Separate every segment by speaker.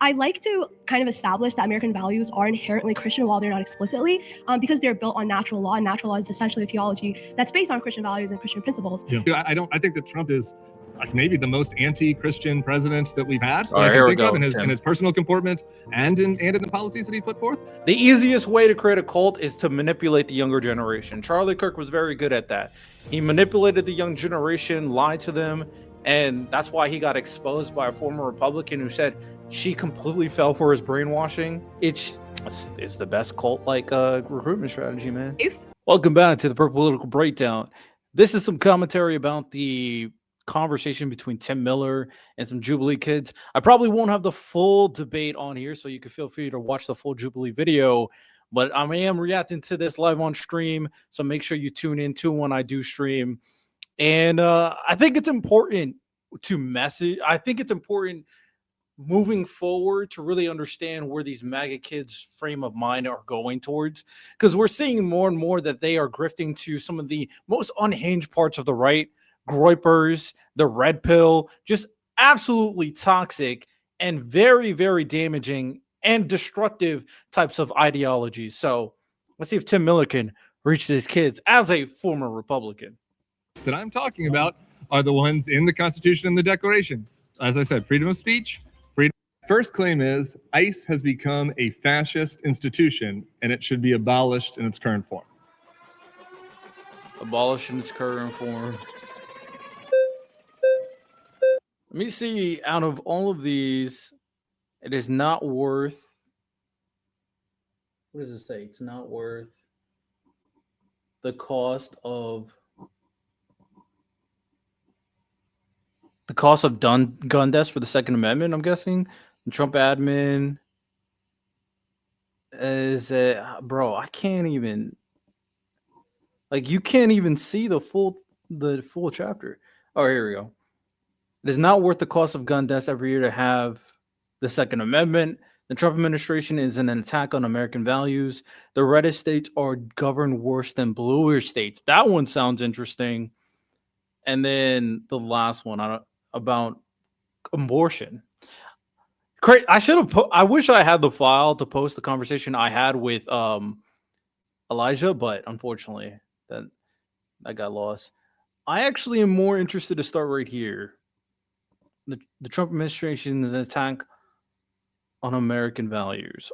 Speaker 1: I like to kind of establish that American values are inherently Christian while they're not explicitly, because they're built on natural law, and natural law is essentially a theology that's based on Christian values and Christian principles.
Speaker 2: Yeah. I think that Trump is like maybe the most anti-Christian president that we've had that
Speaker 3: All right,
Speaker 2: I
Speaker 3: here
Speaker 2: can
Speaker 3: we
Speaker 2: think
Speaker 3: go,
Speaker 2: of in
Speaker 3: Tim.
Speaker 2: his personal comportment and in the policies that he put forth.
Speaker 3: The easiest way to create a cult is to manipulate the younger generation. Charlie Kirk was very good at that. He manipulated the young generation, lied to them, and that's why he got exposed by a former Republican who said she completely fell for his brainwashing. It's the best cult-like recruitment strategy, man. Welcome back to the Political Breakdown. This is some commentary about the conversation between Tim Miller and some Jubilee kids. I probably won't have the full debate on here, so you can feel free to watch the full Jubilee video, but I am reacting to this live on stream, so make sure you tune in too when I do stream. And I think it's important to message. I think it's important moving forward to really understand where these MAGA kids' frame of mind are going towards, because we're seeing more and more that they are grifting to some of the most unhinged parts of the right, groypers, the red pill, just absolutely toxic and very, very damaging and destructive types of ideologies. So let's see if Tim Miller can reach these kids as a former Republican.
Speaker 2: That I'm talking about are the ones in the Constitution and the Declaration. As I said, freedom of speech. First claim is ICE has become a fascist institution and it should be abolished in its current form.
Speaker 3: Abolished in its current form. Let me see, out of all of these, it is not worth... What does it say? It's not worth the cost of... The cost of gun deaths for the Second Amendment, I'm guessing. The Trump admin is bro, I can't even, like, you can't even see the full chapter. Oh, here we go. It is not worth the cost of gun deaths every year to have the Second Amendment. The Trump administration is an attack on American values. The reddest states are governed worse than bluer states. That one sounds interesting. And then the last one about abortion. I should have I wish I had the file to post the conversation I had with Elijah, but unfortunately that got lost. I actually am more interested to start right here. The Trump administration is an attack on American values.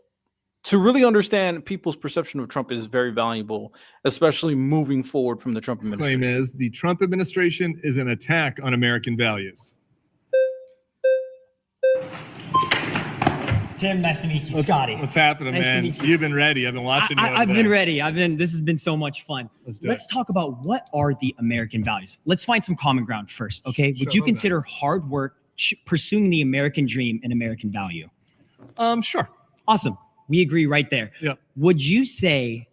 Speaker 3: To really understand people's perception of Trump is very valuable, especially moving forward from the Trump administration.
Speaker 2: Claim is the Trump administration is an attack on American values.
Speaker 4: Tim, nice to meet you. Scotty.
Speaker 2: What's happening,
Speaker 4: nice
Speaker 2: man? You've been ready. I've been watching you.
Speaker 4: I've been ready. This has been so much fun. Let's talk about what are the American values. Let's find some common ground first, okay? Would you consider hard work, pursuing the American dream, an American value?
Speaker 2: Sure.
Speaker 4: Awesome. We agree right there.
Speaker 2: Yeah.
Speaker 4: Would you say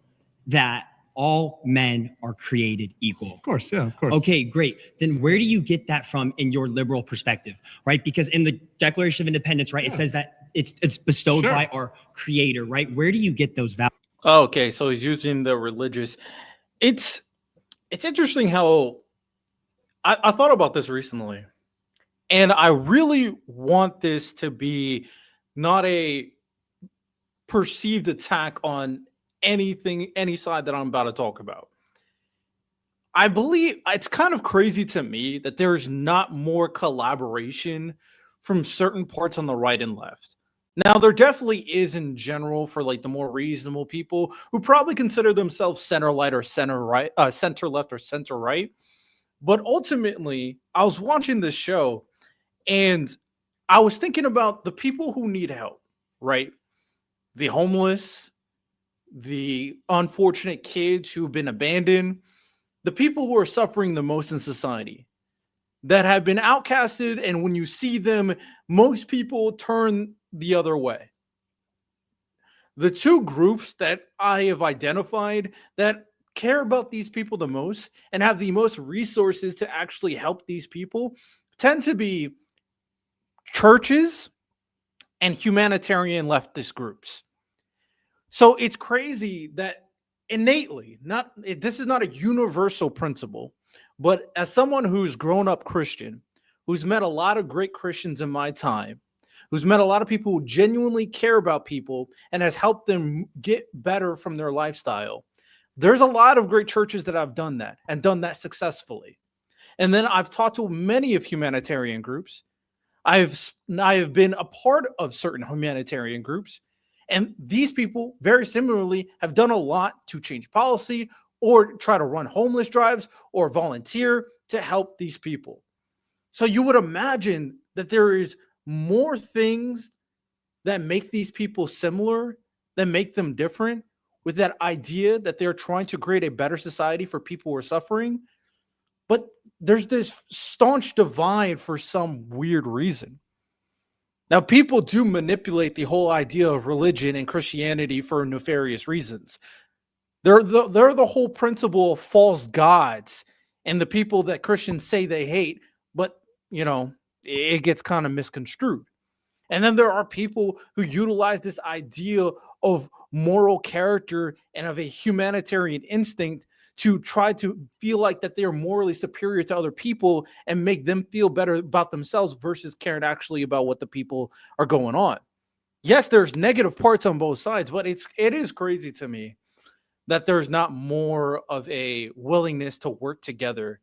Speaker 4: that all men are created equal?
Speaker 2: Of course, yeah, of course.
Speaker 4: Okay, great. Then where do you get that from in your liberal perspective, right? Because in the Declaration of Independence, right, it says that it's bestowed by our creator, right? Where do you get those values?
Speaker 3: Okay, so he's using the religious. It's interesting how I thought about this recently, and I really want this to be not a perceived attack on any side that I'm about to talk about. I believe it's kind of crazy to me that there's not more collaboration from certain parts on the right and left. Now, there definitely is in general for like the more reasonable people who probably consider themselves center right or center right, center left or center right. But ultimately, I was watching this show and I was thinking about the people who need help, right? The homeless, the unfortunate kids who've been abandoned, the people who are suffering the most in society, that have been outcasted, and when you see them, most people turn the other way. The two groups that I have identified that care about these people the most and have the most resources to actually help these people tend to be churches and humanitarian leftist groups. So it's crazy that innately, this is not a universal principle, but as someone who's grown up Christian, who's met a lot of great Christians in my time, who's met a lot of people who genuinely care about people and has helped them get better from their lifestyle. There's a lot of great churches that have done that and done that successfully. And then I've talked to many of humanitarian groups. I have been a part of certain humanitarian groups, and these people very similarly have done a lot to change policy or try to run homeless drives or volunteer to help these people. So you would imagine that there is more things that make these people similar, that make them different, with that idea that they're trying to create a better society for people who are suffering. But there's this staunch divide for some weird reason. Now, people do manipulate the whole idea of religion and Christianity for nefarious reasons. They're the whole principle of false gods and the people that Christians say they hate, but, it gets kind of misconstrued. And then there are people who utilize this idea of moral character and of a humanitarian instinct to try to feel like that they are morally superior to other people and make them feel better about themselves versus caring actually about what the people are going on. Yes, there's negative parts on both sides, but it is crazy to me that there's not more of a willingness to work together.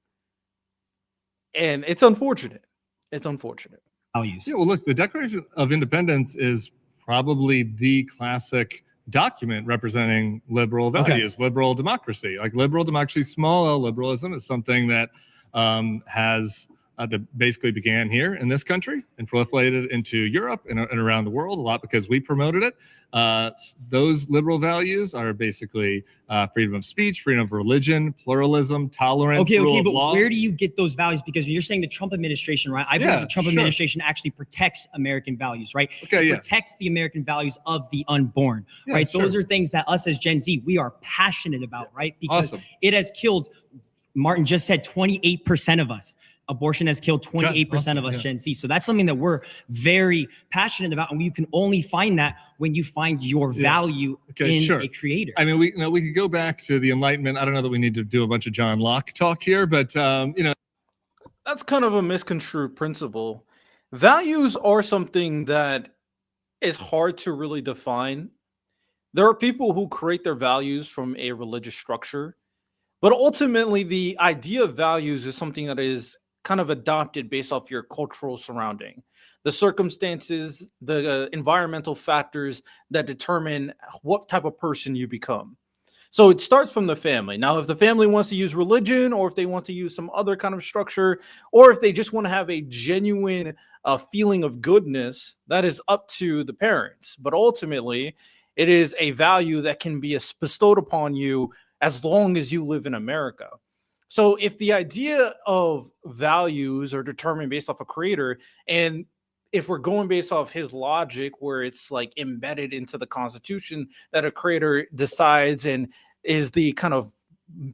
Speaker 3: And it's unfortunate. It's unfortunate.
Speaker 4: Values.
Speaker 2: Yeah, well, look, the Declaration of Independence is probably the classic document representing liberal values, liberal democracy. Like liberal democracy, small L liberalism is something that that basically began here in this country and proliferated into Europe and around the world a lot because we promoted it. Those liberal values are basically freedom of speech, freedom of religion, pluralism, tolerance, rule of
Speaker 4: but
Speaker 2: law.
Speaker 4: Where do you get those values? Because you're saying the Trump administration, right? I believe the Trump administration actually protects American values, right? It protects the American values of the unborn, right? Those are things that us as Gen Z, we are passionate about, right? Because it has killed, Martin just said, 28% of us. Abortion has killed 28% of us Gen Z. So that's something that we're very passionate about. And you can only find that when you find your value in a creator.
Speaker 2: I mean, we could go back to the Enlightenment. I don't know that we need to do a bunch of John Locke talk here, but
Speaker 3: that's kind of a misconstrued principle. Values are something that is hard to really define. There are people who create their values from a religious structure, but ultimately the idea of values is something that is kind of adopted based off your cultural surrounding, the circumstances, the environmental factors that determine what type of person you become. So it starts from the family. Now, if the family wants to use religion, or if they want to use some other kind of structure, or if they just want to have a genuine feeling of goodness, that is up to the parents. But ultimately, it is a value that can be bestowed upon you as long as you live in America. So if the idea of values are determined based off a creator, and if we're going based off his logic where it's like embedded into the Constitution that a creator decides and is the kind of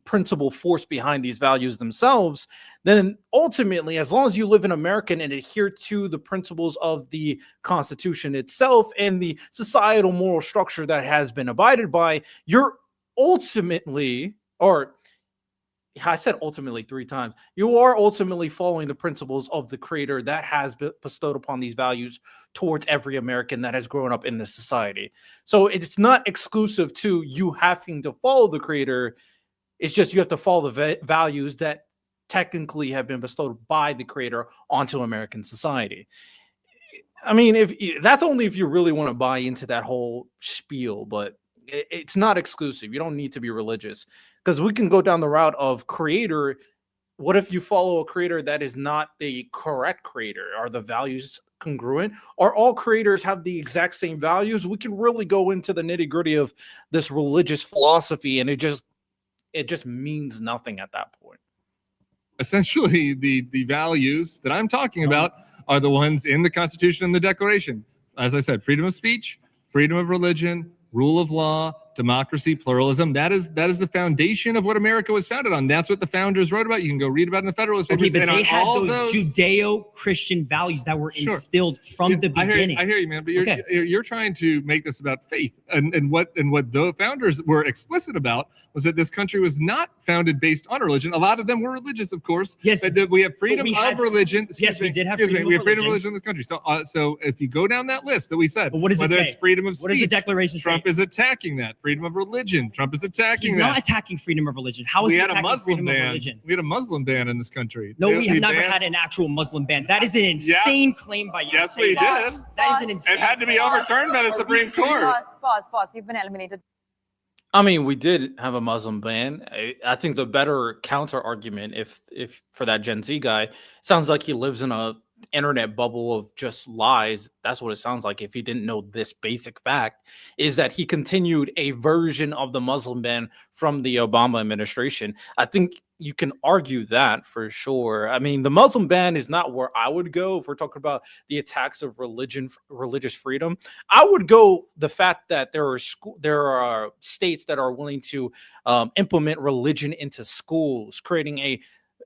Speaker 3: principal force behind these values themselves, then ultimately, as long as you live in America and adhere to the principles of the Constitution itself and the societal moral structure that has been abided by, you're ultimately, or I said ultimately 3 times, you are ultimately following the principles of the creator that has bestowed upon these values towards every American that has grown up in this society. So it's not exclusive to you having to follow the creator. It's just you have to follow the values that technically have been bestowed by the creator onto American society. I mean, if that's only if you really want to buy into that whole spiel, but it's not exclusive. You don't need to be religious, because we can go down the route of creator. What if you follow a creator that is not the correct creator? Are the values congruent? Are all creators have the exact same values? We can really go into the nitty-gritty of this religious philosophy, and it just means nothing at that point.
Speaker 2: Essentially, the values that I'm talking about are the ones in the Constitution and the Declaration. As I said, freedom of speech, freedom of religion, rule of law, democracy, pluralism. That is the foundation of what America was founded on. That's what the founders wrote about. You can go read about it in the Federalist Papers.
Speaker 4: Okay, but they had those Judeo-Christian values that were instilled from the beginning.
Speaker 2: I hear you, man. But you're trying to make this about faith, and what the founders were explicit about was that this country was not founded based on religion. A lot of them were religious, of course.
Speaker 4: Yes,
Speaker 2: but we have freedom of religion.
Speaker 4: Yes, we did have freedom of religion.
Speaker 2: We have freedom of religion in this country. So if you go down that list that we said,
Speaker 4: but what does it say?
Speaker 2: It's freedom of speech,
Speaker 4: what does the Declaration say?
Speaker 2: Trump is attacking that. Freedom of religion. Trump is attacking that.
Speaker 4: He's not attacking freedom of religion. How is he attacking freedom of religion?
Speaker 2: We had a Muslim ban in this country.
Speaker 4: No, we have never had an actual Muslim ban. That is an insane claim by you.
Speaker 2: Yes, we did.
Speaker 4: That is an insane.
Speaker 2: It had to be overturned by the Supreme Court.
Speaker 5: Pause. You've been eliminated.
Speaker 3: I mean, we did have a Muslim ban. I think the better counter argument, if for that Gen Z guy, sounds like he lives in a internet bubble of just lies. That's what it sounds like. If he didn't know this basic fact, is that he continued a version of the Muslim ban from the Obama administration. I think you can argue that for sure. I mean, the Muslim ban is not where I would go if we're talking about the attacks of religious freedom. I would go the fact that there are states that are willing to implement religion into schools, creating a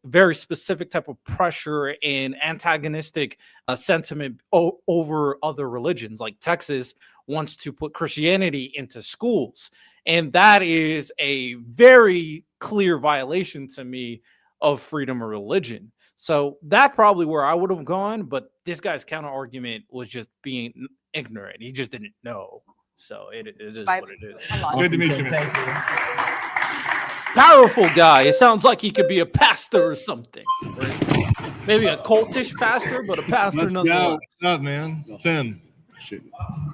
Speaker 3: very specific type of pressure and antagonistic sentiment over other religions. Like Texas wants to put Christianity into schools. And that is a very clear violation to me of freedom of religion. So that's probably where I would have gone. But this guy's counter argument was just being ignorant. He just didn't know. So it is what it is.
Speaker 2: Good to meet you, man.
Speaker 4: Thank you.
Speaker 3: Powerful guy. It sounds like he could be a pastor or something. Right? Maybe a cultish pastor, but a pastor nonetheless.
Speaker 2: What's up, man? Tim.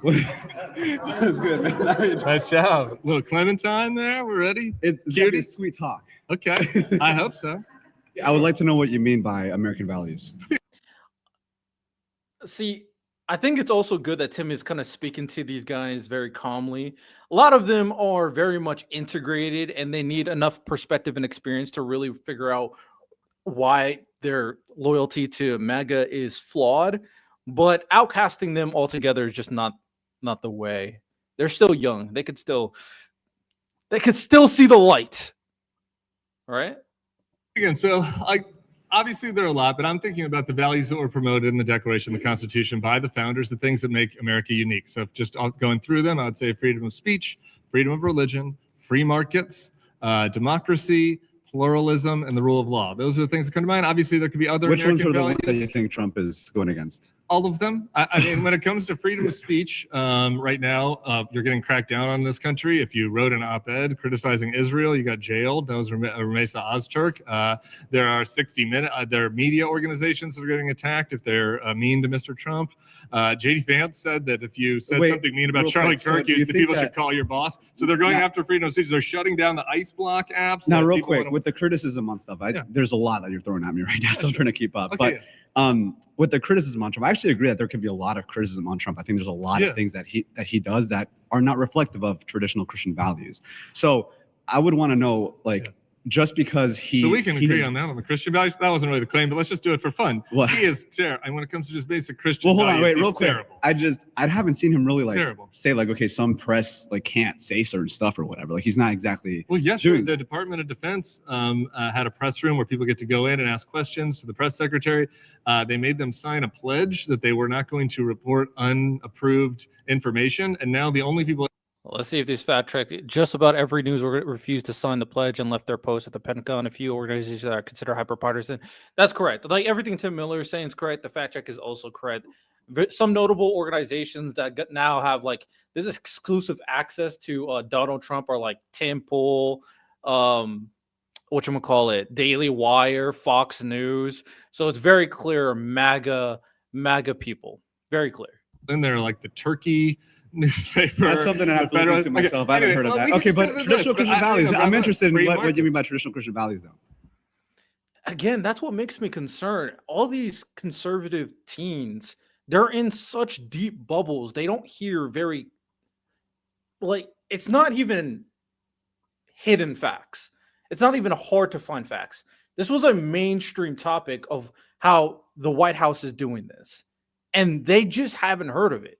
Speaker 6: That's good, man.
Speaker 2: Nice job. Little Clementine there. We're ready.
Speaker 6: It's gonna be a sweet talk.
Speaker 2: Okay. I hope so.
Speaker 6: I would like to know what you mean by American values.
Speaker 3: See, I think it's also good that Tim is kind of speaking to these guys very calmly. A lot of them are very much integrated and they need enough perspective and experience to really figure out why their loyalty to MAGA is flawed. But outcasting them altogether is just not the way. They're still young. They could still see the light. All right?
Speaker 2: Again, so obviously there are a lot, but I'm thinking about the values that were promoted in the Declaration, the Constitution by the founders, the things that make America unique. So if just going through them, I would say freedom of speech, freedom of religion, free markets, democracy, pluralism, and the rule of law. Those are the things that come to mind. Obviously, there could be other
Speaker 6: Which
Speaker 2: American
Speaker 6: ones are the
Speaker 2: values.
Speaker 6: ones that you think Trump is going against?
Speaker 2: All of them. I mean, when it comes to freedom of speech, right now, you're getting cracked down on this country. If you wrote an op-ed criticizing Israel, you got jailed. That was Ramesa Ozturk. There are 60 Minutes. There are media organizations that are getting attacked if they're mean to Mr. Trump. J.D. Vance said that if you said something mean about Charlie Kirk, the people should call your boss. So they're going after freedom of speech. They're shutting down the ICE block apps.
Speaker 6: Now, real quick, with the criticism on stuff, there's a lot that you're throwing at me right now, so I'm trying to keep up.
Speaker 2: Okay,
Speaker 6: but with the criticism on Trump, I actually agree that there could be a lot of criticism on Trump. I think there's a lot of things that he does that are not reflective of traditional Christian values. So I would want to know, just because
Speaker 2: so we can agree on that on the Christian values. That wasn't really the claim, but let's just do it for fun.
Speaker 6: What?
Speaker 2: He is terrible. And when it comes to just basic Christian
Speaker 6: hold on,
Speaker 2: values,
Speaker 6: wait, real quick.
Speaker 2: Terrible.
Speaker 6: I haven't seen him really say okay, some press can't say certain stuff or whatever. He's not exactly.
Speaker 2: Well, yes, the Department of Defense had a press room where people get to go in and ask questions to the press secretary. They made them sign a pledge that they were not going to report unapproved information, and now the only people.
Speaker 3: Let's see if this fact check. Just about every news refused to sign the pledge and left their post at the Pentagon. A few organizations that are considered hyper-partisan. That's correct. Everything Tim Miller is saying is correct. The fact check is also correct. Some notable organizations that now have this exclusive access to Donald Trump are Tim Pool, whatchamacallit, Daily Wire, Fox News. So it's very clear MAGA people. Very clear.
Speaker 2: Then they're the Turkey newspaper.
Speaker 6: That's something I have to look into myself. I haven't heard of that. Okay, but traditional Christian values. I'm interested in what you mean by traditional Christian values, though.
Speaker 3: Again, that's what makes me concerned. All these conservative teens, they're in such deep bubbles. They don't hear very, it's not even hidden facts. It's not even hard to find facts. This was a mainstream topic of how the White House is doing this, and they just haven't heard of it.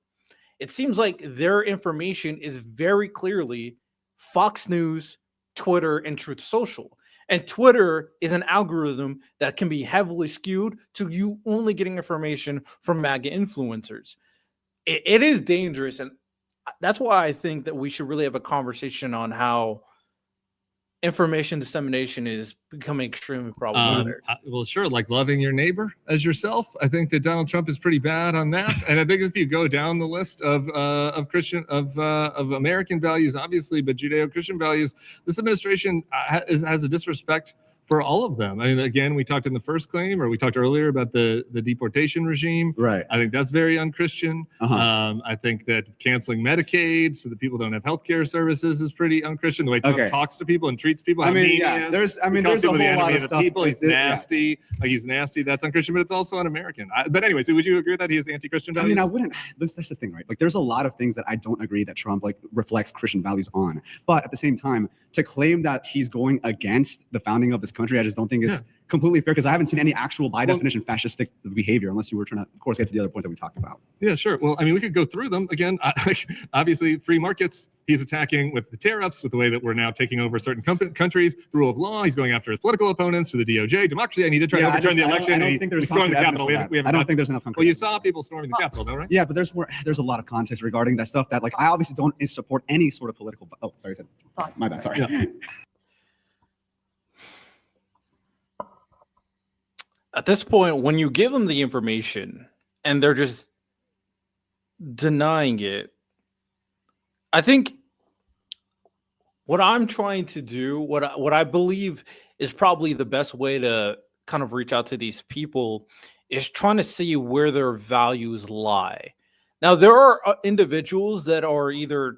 Speaker 3: It seems like their information is very clearly Fox News, Twitter, and Truth Social. And Twitter is an algorithm that can be heavily skewed to you only getting information from MAGA influencers. It is dangerous. And that's why I think that we should really have a conversation on how information dissemination is becoming extremely problematic.
Speaker 2: Well, sure, like loving your neighbor as yourself. I think that Donald Trump is pretty bad on that. And I think if you go down the list of American values, obviously, but Judeo-Christian values, this administration has a disrespect for all of them. I mean, again, we talked in the first claim, or we talked earlier about the deportation regime.
Speaker 6: Right.
Speaker 2: I think that's very unchristian. I think that canceling Medicaid so that people don't have healthcare services is pretty unchristian. The way Trump talks to people and treats people.
Speaker 6: There's a whole lot of stuff.
Speaker 2: People. He's nasty. Like, he's nasty. That's unchristian, but it's also un-American. But anyway, so would you agree that he has anti-Christian values?
Speaker 6: I mean, I wouldn't. That's the thing, right? Like, there's a lot of things that I don't agree that Trump reflects Christian values on. But at the same time, to claim that he's going against the founding of this country, I just don't think is completely fair, because I haven't seen any actual, by definition, fascistic behavior, unless you were trying to, of course, get to the other points that we talked about.
Speaker 2: Yeah, sure. Well, I mean, we could go through them again. Obviously, free markets. He's attacking with the tariffs, with the way that we're now taking over certain countries, the rule of law. He's going after his political opponents through the DOJ, democracy. I need to try to overturn the election.
Speaker 6: I don't think there's
Speaker 2: stormed the Capitol.
Speaker 6: I don't think there's enough.
Speaker 2: Well, you saw people storming the Capitol, though, right?
Speaker 6: Yeah, but there's a lot of context regarding that stuff that, like, I obviously don't support any sort of political. Oh, sorry, my bad. Sorry.
Speaker 2: Yeah.
Speaker 3: At this point, when you give them the information and they're just denying it, I think what I'm trying to do, what I believe is probably the best way to kind of reach out to these people, is trying to see where their values lie. Now, there are individuals that are either,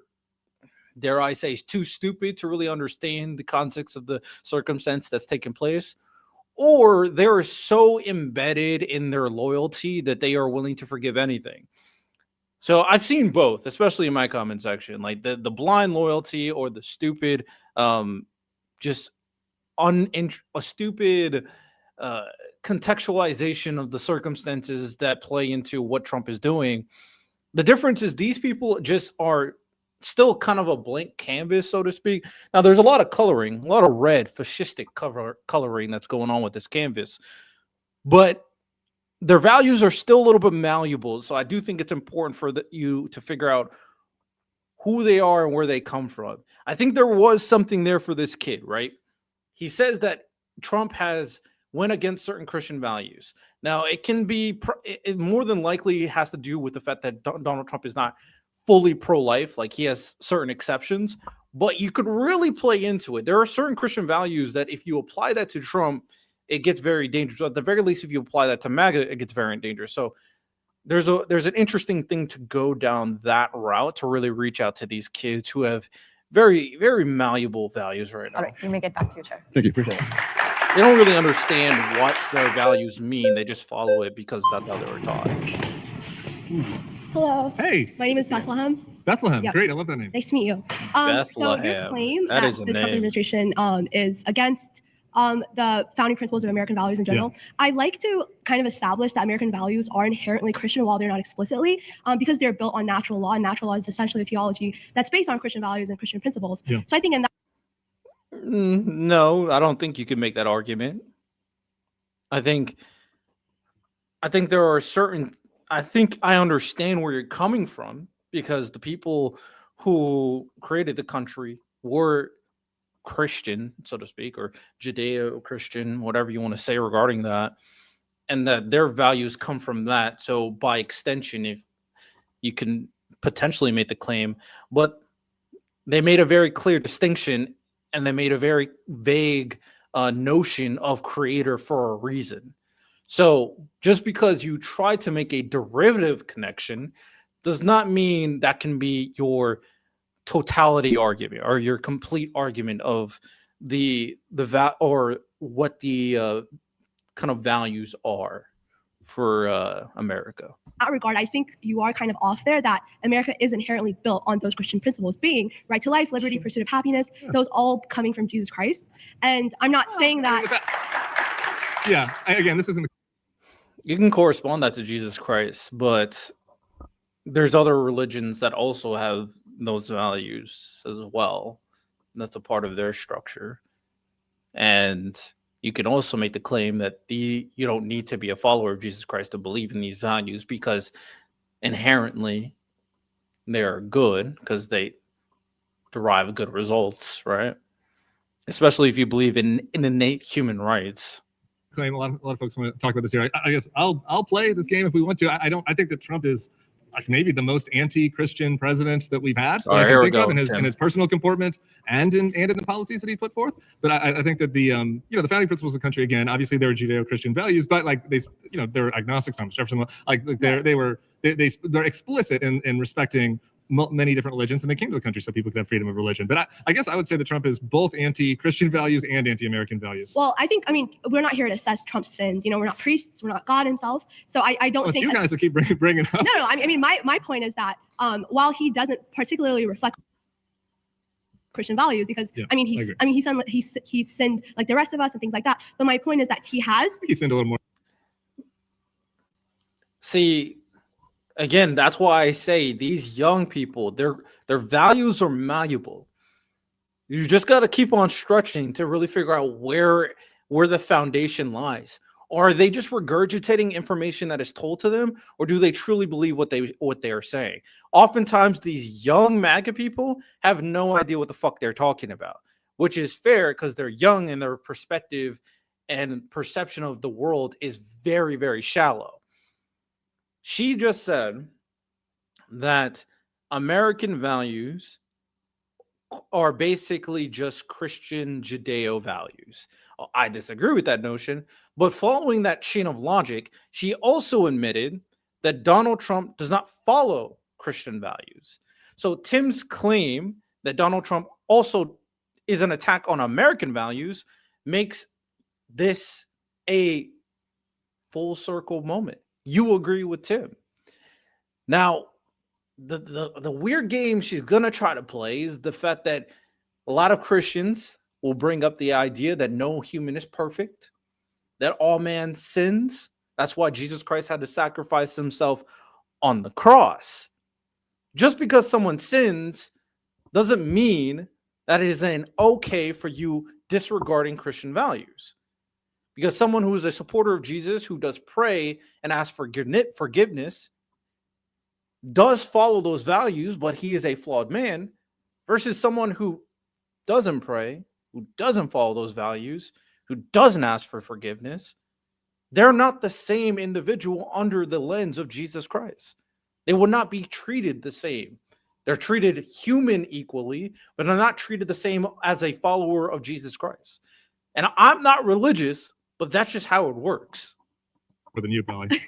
Speaker 3: dare I say, too stupid to really understand the context of the circumstance that's taking place, or they're so embedded in their loyalty that they are willing to forgive anything. So I've seen both, especially in my comment section, like the blind loyalty or the stupid, just a stupid contextualization of the circumstances that play into what Trump is doing. The difference is these people just are still kind of a blank canvas, so to speak. Now, there's a lot of coloring, a lot of red, fascistic coloring that's going on with this canvas, but their values are still a little bit malleable. So I do think it's important for you to figure out who they are and where they come from. I think there was something there for this kid, right? He says that Trump went against certain Christian values. Now, it can be, it more than likely has to do with the fact that Donald Trump is not fully pro-life. Like, he has certain exceptions, but you could really play into it. There are certain Christian values that if you apply that to Trump, it gets very dangerous. At the very least, if you apply that to MAGA, it gets very dangerous. So there's an interesting thing to go down that route to really reach out to these kids who have very, very malleable values right now.
Speaker 5: All right, you may get back to your chair.
Speaker 6: Thank you, appreciate it.
Speaker 3: They don't really understand what their values mean. They just follow it because that's how they were taught.
Speaker 1: Hello.
Speaker 2: Hey.
Speaker 1: My name is Bethlehem.
Speaker 2: Bethlehem.
Speaker 1: Yep.
Speaker 2: Great. I love that name.
Speaker 1: Nice to meet you. So your claim that the Trump administration is against the founding principles of American values in general. Yeah. I like to kind of establish that American values are inherently Christian while they're not explicitly, because they're built on natural law, and natural law is essentially a theology that's based on Christian values and Christian principles. Yeah. So I think in that.
Speaker 3: No, I don't think you can make that argument. I think there are certain, I think I understand where you're coming from, because the people who created the country were Christian, so to speak, or Judeo-Christian, whatever you want to say regarding that, and that their values come from that. So by extension, if you can potentially make the claim, but they made a very clear distinction, and they made a very vague notion of creator for a reason. So just because you try to make a derivative connection does not mean that can be your totality argument or your complete argument of or what the kind of values are for America.
Speaker 1: In that regard, I think you are kind of off there, that America is inherently built on those Christian principles, being right to life, liberty, pursuit of happiness, those all coming from Jesus Christ. And I'm not saying that.
Speaker 2: Yeah, again, this isn't.
Speaker 3: You can correspond that to Jesus Christ, but there's other religions that also have those values as well. That's a part of their structure. And you can also make the claim that you don't need to be a follower of Jesus Christ to believe in these values, because inherently they're good because they derive good results, right? Especially if you believe in innate human rights.
Speaker 2: Claim a lot of folks want to talk about this here. I guess I'll play this game if we want to. I think that Trump is like maybe the most anti-Christian president that we've had that I can think of in his personal comportment and in the policies that he put forth. But I think that the the founding principles of the country, again, obviously they were Judeo-Christian values, but like they're agnostics, Thomas Jefferson, they're explicit in respecting many different religions, and they came to the country so people could have freedom of religion. But I guess I would say that Trump is both anti-Christian values and anti-American values.
Speaker 1: Well, I mean, we're not here to assess Trump's sins. We're not priests. We're not God himself. So I don't think
Speaker 2: you guys will keep bringing up.
Speaker 1: No. I mean, my point is that while he doesn't particularly reflect Christian values, because he sinned like the rest of us and things like that. But my point is that he
Speaker 2: sinned a little more.
Speaker 3: See. Again, that's why I say these young people, their values are malleable. You just got to keep on stretching to really figure out where the foundation lies. Or are they just regurgitating information that is told to them, or do they truly believe what they are saying? Oftentimes, these young MAGA people have no idea what the fuck they're talking about, which is fair because they're young and their perspective and perception of the world is very, very shallow. She just said that American values are basically just Christian Judeo values. I disagree with that notion, but following that chain of logic, she also admitted that Donald Trump does not follow Christian values. So Tim's claim that Donald Trump also is an attack on American values makes this a full circle moment. You agree with Tim. Now, the weird game she's going to try to play is the fact that a lot of Christians will bring up the idea that no human is perfect, that all man sins. That's why Jesus Christ had to sacrifice himself on the cross. Just because someone sins doesn't mean that it is an okay for you disregarding Christian values. Because someone who is a supporter of Jesus, who does pray and ask for forgiveness, does follow those values, but he is a flawed man, versus someone who doesn't pray, who doesn't follow those values, who doesn't ask for forgiveness. They're not the same individual under the lens of Jesus Christ. They will not be treated the same. They're treated human equally, but they're not treated the same as a follower of Jesus Christ. And I'm not religious, but that's just how it works.
Speaker 2: More than you, probably.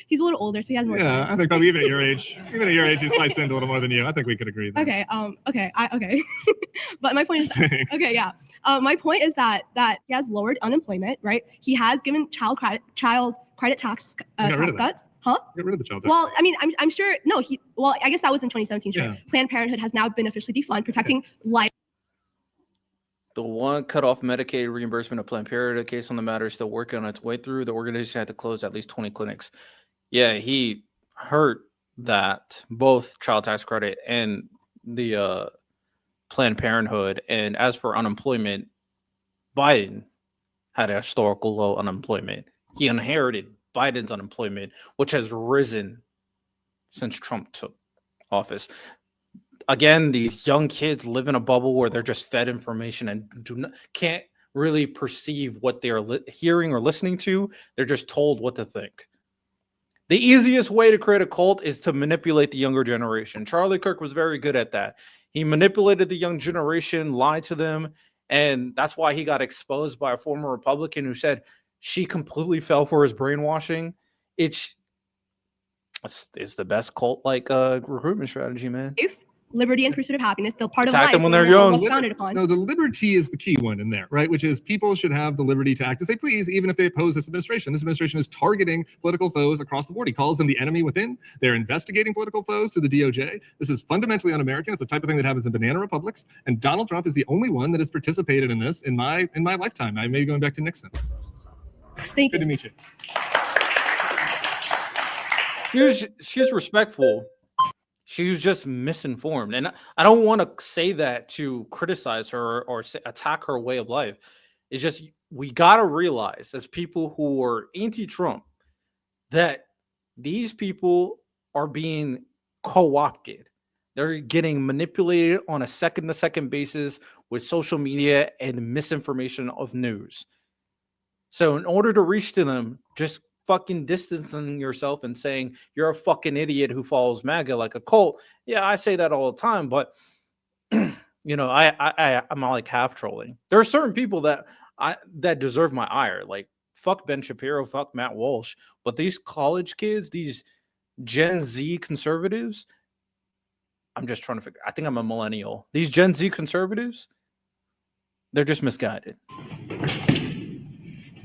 Speaker 1: He's a little older, so he has more.
Speaker 2: Yeah, I think probably even at your age, he's probably sinned a little more than you. I think we could agree. There.
Speaker 1: Okay. But my point is, my point is that he has lowered unemployment, right? He has given child credit tax cuts. Huh?
Speaker 2: Get rid of the child tax.
Speaker 1: Well, I mean, I'm sure. No, I guess that was in 2017. Sure. Yeah. Planned Parenthood has now been officially defunded, protecting life.
Speaker 3: The one cut off Medicaid reimbursement of Planned Parenthood case on the matter is still working on its way through. The organization had to close at least 20 clinics. Yeah, he heard that both child tax credit and the Planned Parenthood. And as for unemployment, Biden had a historical low unemployment. He inherited Biden's unemployment, which has risen since Trump took office. Again, these young kids live in a bubble where they're just fed information and can't really perceive what they're hearing or listening to. They're just told what to think. The easiest way to create a cult is to manipulate the younger generation. Charlie Kirk was very good at that. He manipulated the young generation, lied to them, and that's why he got exposed by a former Republican who said she completely fell for his brainwashing. It's the best cult-like recruitment strategy, man.
Speaker 1: Liberty and pursuit of happiness, the part
Speaker 3: Attack
Speaker 1: of life
Speaker 3: them when they're young.
Speaker 1: Founded upon.
Speaker 2: No, the liberty is the key one in there, right? Which is people should have the liberty to act as they please, even if they oppose this administration. This administration is targeting political foes across the board. He calls them the enemy within. They're investigating political foes through the DOJ. This is fundamentally un-American. It's the type of thing that happens in banana republics. And Donald Trump is the only one that has participated in this in my lifetime. I may be going back to Nixon.
Speaker 1: Thank you.
Speaker 2: Good to meet you.
Speaker 3: She's respectful. She was just misinformed. And I don't want to say that to criticize her or attack her way of life. It's just we got to realize as people who are anti-Trump that these people are being co-opted. They're getting manipulated on a second-to-second basis with social media and misinformation of news. So in order to reach to them, just fucking distancing yourself and saying you're a fucking idiot who follows MAGA like a cult. Yeah, I say that all the time, but I'm not like half trolling. There are certain people that deserve my ire. Like fuck Ben Shapiro, fuck Matt Walsh. But these college kids, these Gen Z conservatives, I'm just trying to figure. I think I'm a millennial. These Gen Z conservatives, they're just misguided.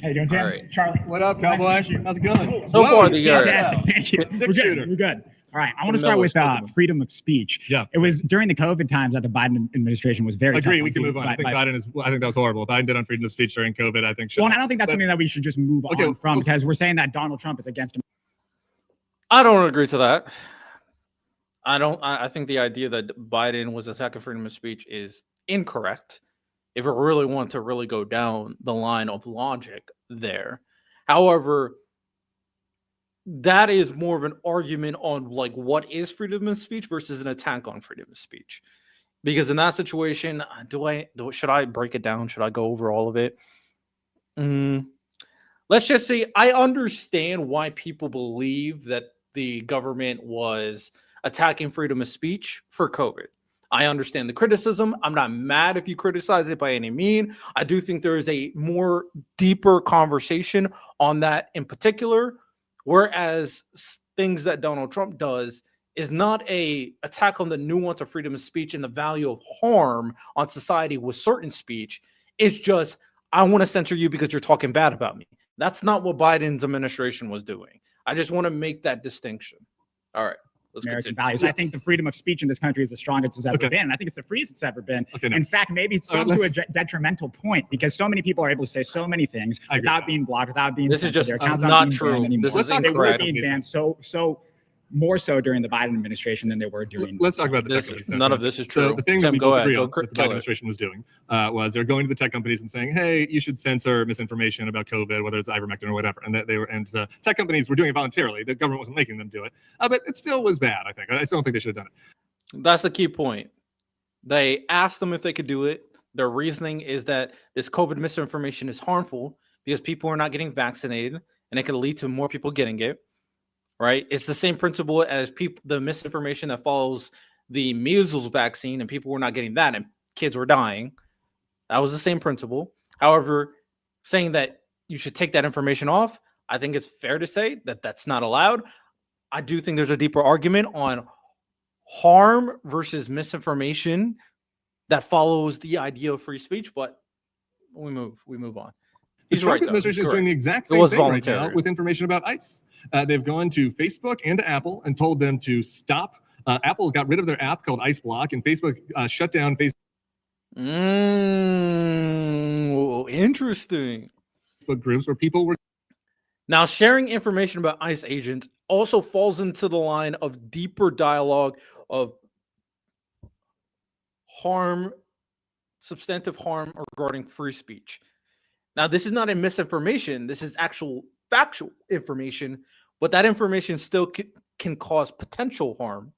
Speaker 7: How you doing, Tim?
Speaker 3: Right.
Speaker 7: Charlie.
Speaker 2: What up, Cowboy? How's it going?
Speaker 3: So far, the year.
Speaker 7: Thank you. We're good. We're good. All right. I want to start with freedom of speech.
Speaker 2: Yeah.
Speaker 7: It was during the COVID times that the Biden administration was very.
Speaker 2: Agree. We can move on. I think that was horrible. Biden did on freedom of speech during COVID. I think.
Speaker 7: Well, and I don't think that's something that we should just move on from because we're saying that Donald Trump is against him.
Speaker 3: I don't agree to that. I think the idea that Biden was attacking freedom of speech is incorrect. If we really want to really go down the line of logic there. However, that is more of an argument on like what is freedom of speech versus an attack on freedom of speech. Because in that situation, should I break it down? Should I go over all of it? Let's just say I understand why people believe that the government was attacking freedom of speech for COVID. I understand the criticism. I'm not mad if you criticize it by any means. I do think there is a more deeper conversation on that in particular, whereas things that Donald Trump does is not a attack on the nuance of freedom of speech and the value of harm on society with certain speech. It's just, I want to censor you because you're talking bad about me. That's not what Biden's administration was doing. I just want to make that distinction. All right.
Speaker 7: American values. I think the freedom of speech in this country is the strongest it's ever been. I think it's the freest it's ever been. In fact, maybe it's to a detrimental point because so many people are able to say so many things without being blocked, without being
Speaker 3: censored. This is just not true. This is incorrect.
Speaker 7: They were being banned so more so during the Biden administration than they were doing.
Speaker 2: Let's talk about the tech companies.
Speaker 3: None of this is true.
Speaker 2: So the thing that we both agree on that the Biden administration was doing was they're going to the tech companies and saying, "Hey, you should censor misinformation about COVID, whether it's ivermectin or whatever." And that tech companies were doing it voluntarily. The government wasn't making them do it, but it still was bad. I think. I still don't think they should have done it.
Speaker 3: That's the key point. They asked them if they could do it. Their reasoning is that this COVID misinformation is harmful because people are not getting vaccinated, and it could lead to more people getting it. Right? It's the same principle as the misinformation that follows the measles vaccine and people were not getting that and kids were dying. That was the same principle. However, saying that you should take that information off, I think it's fair to say that that's not allowed. I do think there's a deeper argument on harm versus misinformation that follows the idea of free speech, but we move on. He's right. The
Speaker 2: administration is doing the exact same thing right now with information about ICE. They've gone to Facebook and to Apple and told them to stop. Apple got rid of their app called ICE Block, and Facebook shut down Facebook.
Speaker 3: Interesting.
Speaker 2: Facebook groups where people were.
Speaker 3: Now, sharing information about ICE agents also falls into the line of deeper dialogue of harm, substantive harm regarding free speech. Now, this is not a misinformation. This is actual factual information, but that information still can cause potential harm.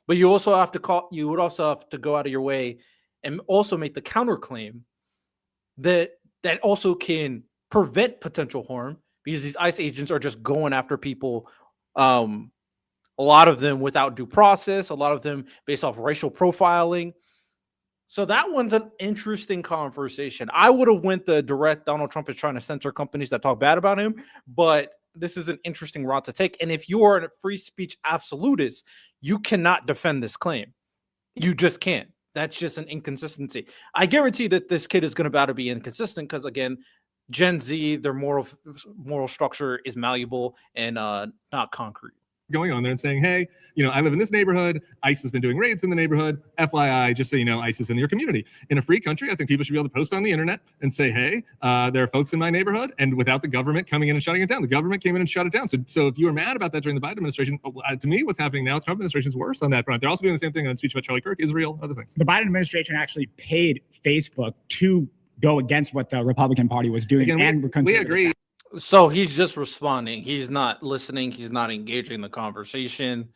Speaker 3: But you would also have to go out of your way and also make the counterclaim that also can prevent potential harm because these ICE agents are just going after people. A lot of them without due process, a lot of them based off racial profiling. So that one's an interesting conversation. I would have went the direct Donald Trump is trying to censor companies that talk bad about him, but this is an interesting route to take. And if you are a free speech absolutist, you cannot defend this claim. You just can't. That's just an inconsistency. I guarantee that this kid is going to be inconsistent because, again, Gen Z, their moral structure is malleable and not concrete.
Speaker 2: going on there and saying, hey, I live in this neighborhood. ICE has been doing raids in the neighborhood. FYI, just so you know, ICE is in your community. In a free country, I think people should be able to post on the internet and say, hey, there are folks in my neighborhood, and without the government coming in and shutting it down. The government came in and shut it down. So if you were mad about that during the Biden administration, to me, what's happening now, the Trump administration is worse on that front. They're also doing the same thing on speech about Charlie Kirk, Israel, other things.
Speaker 7: The Biden administration actually paid Facebook to go against what the Republican Party was doing.
Speaker 2: Again, we agree.
Speaker 3: So he's just responding. He's not listening. He's not engaging the conversation.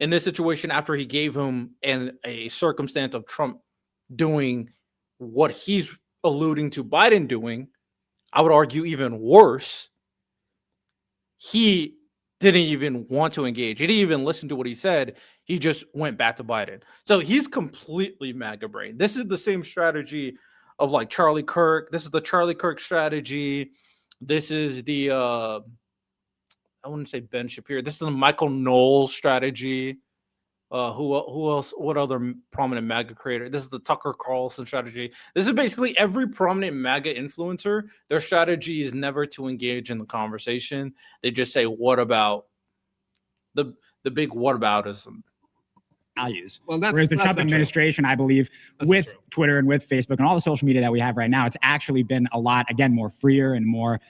Speaker 3: In this situation, after he gave him a circumstance of Trump doing what he's alluding to Biden doing, I would argue even worse, he didn't even want to engage. He didn't even listen to what he said. He just went back to Biden. So he's completely MAGA brain. This is the same strategy of like Charlie Kirk. This is the Charlie Kirk strategy. This is the, I wouldn't say Ben Shapiro. This is the Michael Knowles strategy. Who else? What other prominent MAGA creator? This is the Tucker Carlson strategy. This is basically every prominent MAGA influencer. Their strategy is never to engage in the conversation. They just say, what about the big whataboutism?
Speaker 7: Values. Whereas the Trump administration, I believe, with Twitter and with Facebook and all the social media that we have right now, it's actually been a lot, again, more freer and more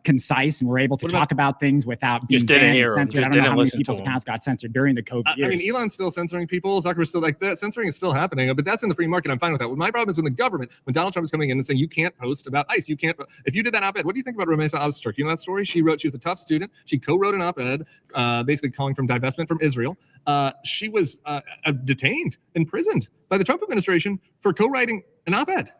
Speaker 7: concise, and we're able to talk about things without being banned and censored. I don't know how many people's accounts got censored during the COVID years.
Speaker 2: I mean, Elon's still censoring people. Zuckerberg's still like that. Censoring is still happening, but that's in the free market. I'm fine with that. My problem is when the government, when Donald Trump is coming in and saying you can't post about ICE, you can't. If you did that op-ed, what do you think about Ramesa Ozturk? You know that story? She was a tough student. She co-wrote an op-ed, basically calling from divestment from Israel. She was detained, imprisoned by the Trump administration for co-writing an op-ed.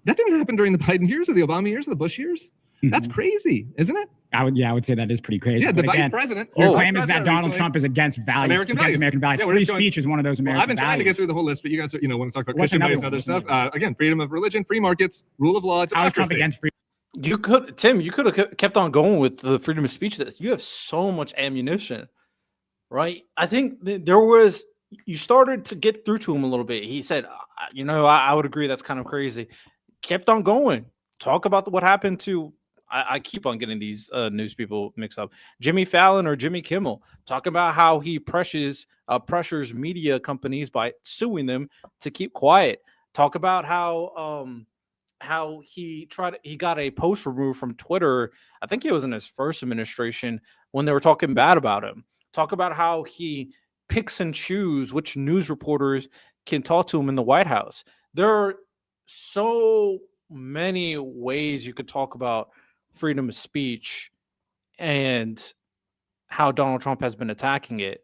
Speaker 2: That didn't happen during the Biden years or the Obama years or the Bush years. That's crazy, isn't it?
Speaker 7: I would say that is pretty crazy.
Speaker 2: Yeah, the vice president.
Speaker 7: Your claim is that Donald Trump is against values, American values.
Speaker 2: Yeah,
Speaker 7: free speech is one of those American values.
Speaker 2: I've been trying to get through the whole list, but you guys, want to talk about Christian values and other stuff. Again, freedom of religion, free markets, rule of law, democracy.
Speaker 7: How is Trump against free?
Speaker 3: Tim, you could have kept on going with the freedom of speech. You have so much ammunition, right? I think you started to get through to him a little bit. He said, I would agree. That's kind of crazy. Kept on going. Talk about what happened to, I keep on getting these news people mixed up. Jimmy Fallon or Jimmy Kimmel. Talk about how he pressures media companies by suing them to keep quiet. Talk about how he got a post removed from Twitter. I think it was in his first administration when they were talking bad about him. Talk about how he picks and choose which news reporters can talk to him in the White House. There are so many ways you could talk about freedom of speech and how Donald Trump has been attacking it,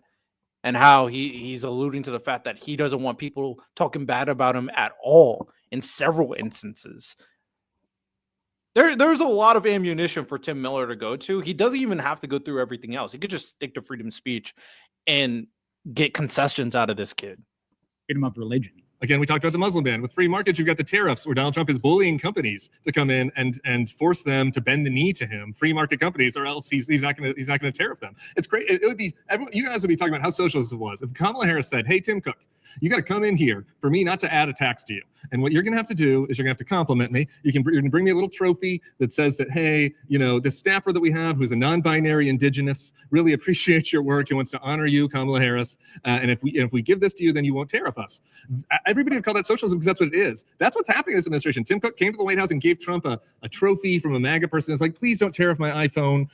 Speaker 3: and how he's alluding to the fact that he doesn't want people talking bad about him at all in several instances. There's a lot of ammunition for Tim Miller to go to. He doesn't even have to go through everything else. He could just stick to freedom of speech and get concessions out of this kid.
Speaker 7: Freedom of religion.
Speaker 2: Again, we talked about the Muslim ban. With free markets, you've got the tariffs where Donald Trump is bullying companies to come in and force them to bend the knee to him. Free market companies, or else he's not going to tariff them. It's great. It would be you guys would be talking about how socialist it was if Kamala Harris said, "Hey, Tim Cook, you got to come in here for me not to add a tax to you. And what you're going to have to do is you're going to have to compliment me. You're going to bring me a little trophy that says that, hey, the staffer that we have who's a non-binary indigenous really appreciates your work and wants to honor you, Kamala Harris. And if we give this to you, then you won't tariff us." Everybody would call that socialism because that's what it is. That's what's happening in this administration. Tim Cook came to the White House and gave Trump a trophy from a MAGA person. It's like, please don't tariff my iPhone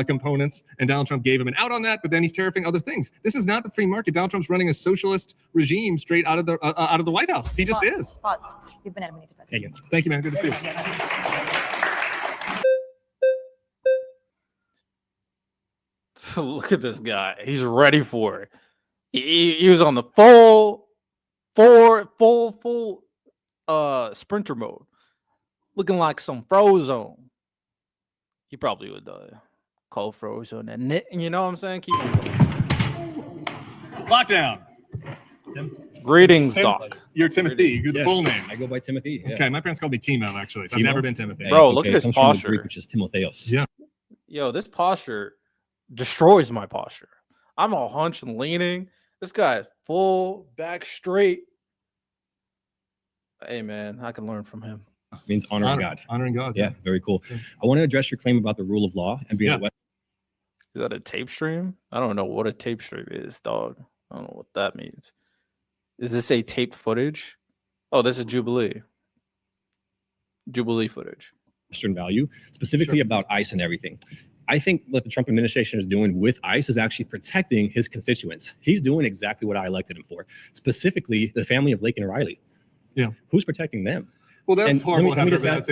Speaker 2: components. And Donald Trump gave him an out on that, but then he's tariffing other things. This is not the free market. Donald Trump's running a socialist regime straight out of the White House. He just is.
Speaker 5: Pause. You've been eliminated.
Speaker 2: Thank you, man. Good to see you.
Speaker 3: Look at this guy. He's ready for it. He was on the full sprinter mode, looking like some Frozone. He probably would call Frozone and knit. You know what I'm saying? Keep on going.
Speaker 2: Lockdown.
Speaker 8: Tim?
Speaker 3: Greetings, Doc.
Speaker 2: You're Timothy. You're the full name.
Speaker 8: I go by Timothy. Yeah.
Speaker 2: Okay, my parents called me Timo, actually. So I've never been Timothy.
Speaker 3: Bro, look at his posture.
Speaker 8: Greek, which is Timotheos.
Speaker 2: Yeah.
Speaker 3: Yo, this posture destroys my posture. I'm all hunched and leaning. This guy is full, back straight. Hey, man, I can learn from him.
Speaker 8: It means honoring God.
Speaker 2: Honoring God.
Speaker 8: Yeah, very cool. I want to address your claim about the rule of law and being a West.
Speaker 3: Is that a tape stream? I don't know what a tape stream is, dog. I don't know what that means. Is this a taped footage? Oh, this is Jubilee footage.
Speaker 8: Western value, specifically about ICE and everything. I think what the Trump administration is doing with ICE is actually protecting his constituents. He's doing exactly what I elected him for, specifically the family of Lake and Riley.
Speaker 2: Yeah.
Speaker 8: Who's protecting them?
Speaker 2: Well, that's horrible.
Speaker 8: Let me just ask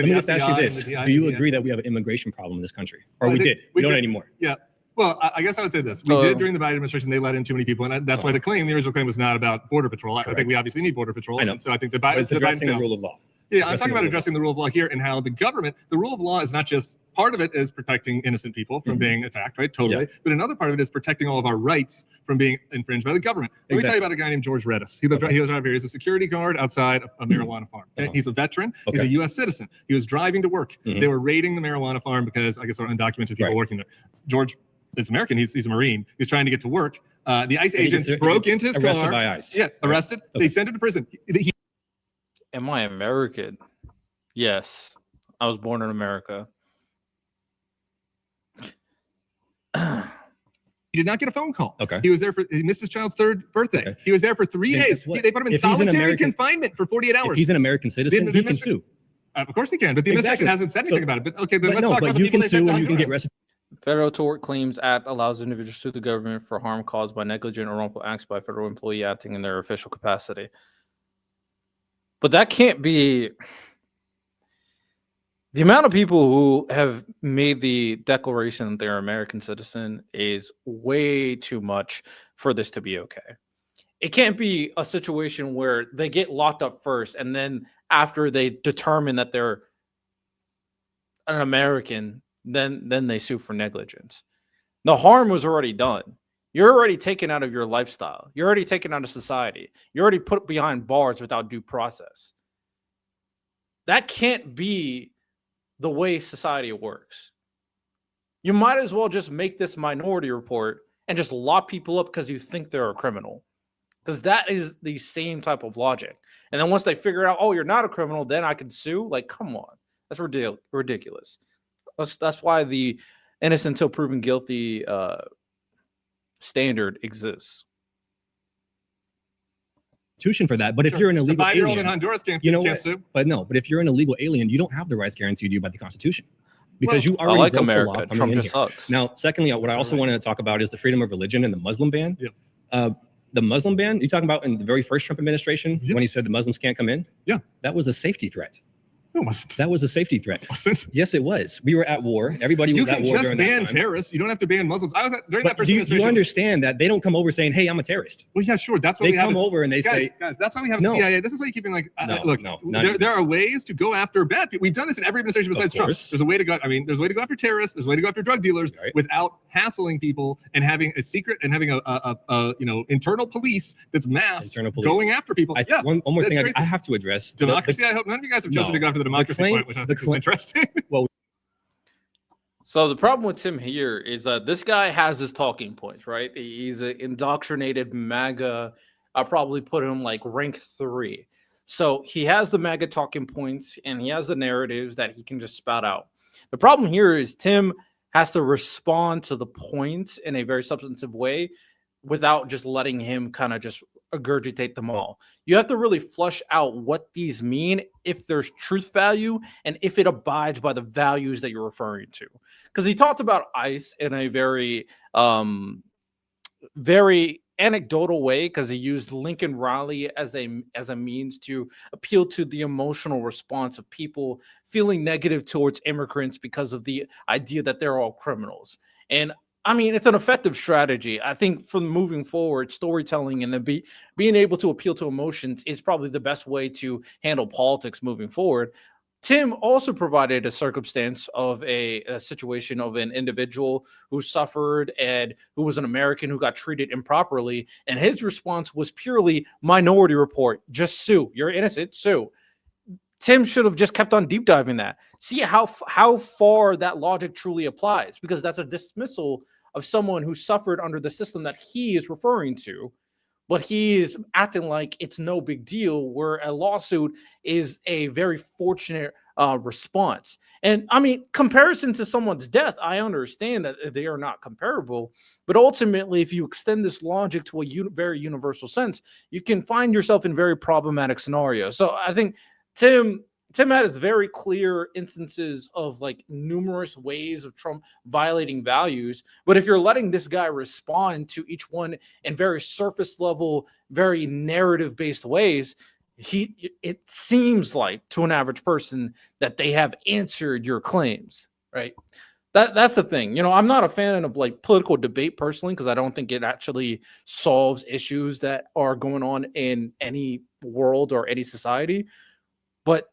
Speaker 8: you this. Do you agree that we have an immigration problem in this country? Or we did? We don't anymore.
Speaker 2: Yeah. Well, I guess I would say this. We did during the Biden administration. They let in too many people. And that's why the original claim was not about Border Patrol. I think we obviously need Border Patrol.
Speaker 8: I know.
Speaker 2: And so I think the Biden,
Speaker 8: it's addressing the rule of law.
Speaker 2: Yeah, I'm talking about addressing the rule of law here and how the government, the rule of law is not just part of it is protecting innocent people from being attacked, right? Totally. Yeah. But another part of it is protecting all of our rights from being infringed by the government. Let me tell you about a guy named George Redis. He was out here. He's a security guard outside a marijuana farm. Okay? He's a veteran. He's a U.S. citizen. He was driving to work. They were raiding the marijuana farm because I guess there were undocumented people working there. George is American. He's a Marine. He's trying to get to work. The ICE agents broke into his car.
Speaker 8: Arrested by ICE.
Speaker 2: Yeah, arrested. They sent him to prison.
Speaker 3: Am I American? Yes, I was born in America.
Speaker 2: He did not get a phone call.
Speaker 8: Okay.
Speaker 2: He missed his child's 3rd birthday. Okay. He was there for 3 days. They put him in solitary confinement for 48 hours.
Speaker 8: If he's an American citizen, he can sue.
Speaker 2: Of course he can, but the administration hasn't said anything about it. But okay, let's talk about the
Speaker 8: you can sue and you can get arrested.
Speaker 3: Federal Tort Claims Act allows individuals to sue the government for harm caused by negligent or wrongful acts by a federal employee acting in their official capacity. But that can't be... The amount of people who have made the declaration that they're American citizen is way too much for this to be okay. It can't be a situation where they get locked up first and then after they determine that they're an American, then they sue for negligence. The harm was already done. You're already taken out of your lifestyle. You're already taken out of society. You're already put behind bars without due process. That can't be the way society works. You might as well just make this minority report and just lock people up because you think they're a criminal. Because that is the same type of logic. And then once they figure out, oh, you're not a criminal, then I can sue. Like, come on. That's ridiculous. That's why the innocent until proven guilty standard exists.
Speaker 8: For that, but if you're an illegal
Speaker 2: 5-year-old
Speaker 8: alien,
Speaker 2: in Honduras can't sue.
Speaker 8: But if you're an illegal alien, you don't have the rights guaranteed to you by the Constitution because you already
Speaker 3: like
Speaker 8: broke
Speaker 3: America.
Speaker 8: the law
Speaker 3: Trump just sucks.
Speaker 8: Now, secondly, what I also want to talk about is the freedom of religion and the Muslim ban. The Muslim ban you're talking about in the very first Trump administration when he said the Muslims can't come in.
Speaker 2: Yeah,
Speaker 8: that was a safety threat.
Speaker 2: No, it wasn't.
Speaker 8: That was a safety threat. Yes, it was. We were at war. Everybody was at war during that time.
Speaker 2: You can just ban terrorists. You don't have to ban Muslims. I was during that first
Speaker 8: administration. Do you understand that they don't come over saying, "Hey, I'm a terrorist"?
Speaker 2: Well, yeah, sure. That's why
Speaker 8: they come over and they say,
Speaker 2: "Guys, that's why we have CIA." This is why you keep being like, "Look, there are ways to go after bad people. We've done this in every administration besides Trump. There's a way to go. I mean, there's a way to go after terrorists. There's a way to go after drug dealers without hassling people and having a secret and having a internal police that's masked going after people."
Speaker 8: One more thing I have to address:
Speaker 2: democracy. I hope none of you guys have chosen to go after the democracy point, which I think is interesting.
Speaker 8: Well,
Speaker 3: so the problem with Tim here is that this guy has his talking points, right? He's an indoctrinated MAGA. I'll probably put him like rank 3. So he has the MAGA talking points and he has the narratives that he can just spout out. The problem here is Tim has to respond to the points in a very substantive way without just letting him kind of just regurgitate them all. You have to really flush out what these mean, if there's truth value, and if it abides by the values that you're referring to. Because he talked about ICE in a very, very anecdotal way, because he used Lincoln Riley as a means to appeal to the emotional response of people feeling negative towards immigrants because of the idea that they're all criminals. And I mean, it's an effective strategy. I think from moving forward, storytelling and being able to appeal to emotions is probably the best way to handle politics moving forward. Tim also provided a circumstance of a situation of an individual who suffered and who was an American who got treated improperly. And his response was purely minority report. Just sue. You're innocent. Sue. Tim should have just kept on deep diving that. See how far that logic truly applies, because that's a dismissal of someone who suffered under the system that he is referring to, but he is acting like it's no big deal, where a lawsuit is a very fortunate response. And I mean, comparison to someone's death, I understand that they are not comparable, but ultimately, if you extend this logic to a very universal sense, you can find yourself in very problematic scenarios. So I think Tim had very clear instances of like numerous ways of Trump violating values. But if you're letting this guy respond to each one in very surface level, very narrative based ways, it seems like to an average person that they have answered your claims, right? That's the thing. You know, I'm not a fan of like political debate personally, because I don't think it actually solves issues that are going on in any world or any society. But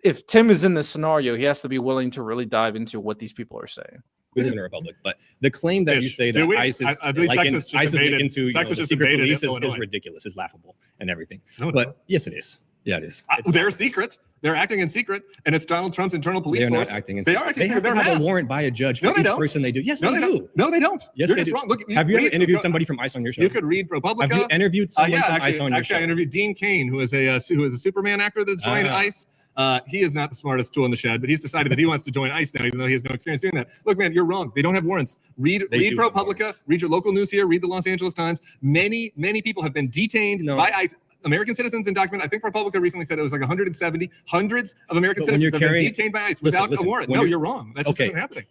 Speaker 3: if Tim is in this scenario, he has to be willing to really dive into what these people are saying.
Speaker 8: We live in a republic, but the claim that you say that ISIS into the secret police is ridiculous, is laughable, and everything. But yes, it is. Yeah, it is.
Speaker 2: They're secret. They're acting in secret, and it's Donald Trump's internal police force.
Speaker 8: Not acting in secret. They have to have a warrant by a judge for each person they do. Yes, they do.
Speaker 2: No, they don't.
Speaker 8: Yes, they do. Look, have you ever interviewed somebody from ICE on your show?
Speaker 2: You could read ProPublica.
Speaker 8: Have you interviewed someone from ICE on your show?
Speaker 2: Actually, I interviewed Dean Cain, who is a Superman actor that's joined ICE. He is not the smartest tool in the shed, but he's decided that he wants to join ICE now, even though he has no experience doing that. Look, man, you're wrong. They don't have warrants. Read ProPublica, read your local news here, read the Los Angeles Times. Many people have been detained by ICE. American citizens undocumented. I think ProPublica recently said it was like 170. Hundreds of American citizens have been detained by ICE without a warrant. No, you're wrong. That just isn't happening.